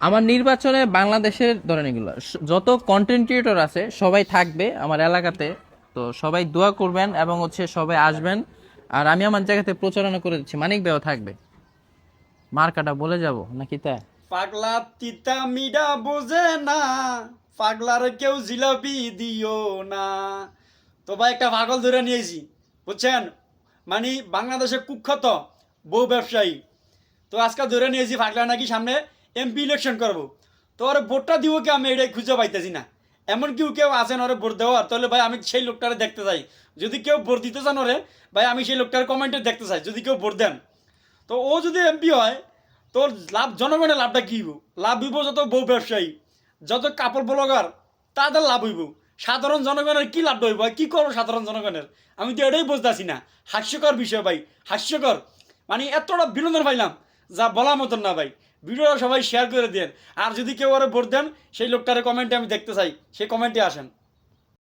আমার নির্বাচনে বাংলাদেশের ধরেন এগুলো যত কন্টেন্ট ক্রিয়েটর আছে সবাই থাকবে আমার এলাকাতে। তো সবাই দোয়া করবেন এবং হচ্ছে সবাই আসবেন। আর আমি আমার জায়গাতে প্রচারণা করে দিচ্ছি, মানিক ভাইও থাকবে। মার্কাটা বলে যাব নাকি তাই? পাগলা তিতা মিডা বোঝে না, পাগলার কেউ জিলাপি দিও না। তো ভাই একটা পাগল ধরে নিয়েছি, বুঝছেন? মানে বাংলাদেশের কুখ্যাত বউ ব্যবসায়ী। তো আজকে ধরে নিয়েছি পাগলা নাকি সামনে এমপি ইলেকশন করবো। তো ওর ভোটটা দিব কি আমি এটাই খুঁজে পাইতেছি না। এমন কেউ আছেন ওরে ভোট দেওয়ার? তাহলে ভাই আমি সেই লোকটারে দেখতে চাই। যদি কেউ ভোট দিতে চান ওরে, ভাই আমি সেই লোকটার কমেন্টে দেখতে চাই যদি কেউ ভোট দেন। তো ও যদি এমপি হয়, তোর লাভ, জনগণের লাভটা কী হইব? লাভ হইব যত বউ ব্যবসায়ী, যত কাপড় ব্লগার, তাদের লাভ হইব। সাধারণ জনগণের কি লাভ হইব? কি করবো সাধারণ জনগণের? আমি তো এটাই বুঝতেছি না। হাস্যকর বিষয় ভাই, হাস্যকর। মানে এতটা বিনোদন পাইলাম যা বলার মতন না ভাই। ভিডিওটা সবাই শেয়ার করে দেন। আর যদি কেউ আরে ভোট দেন, সেই লোকটারে কমেন্টে আমি দেখতে চাই, সেই কমেন্টে আসেন।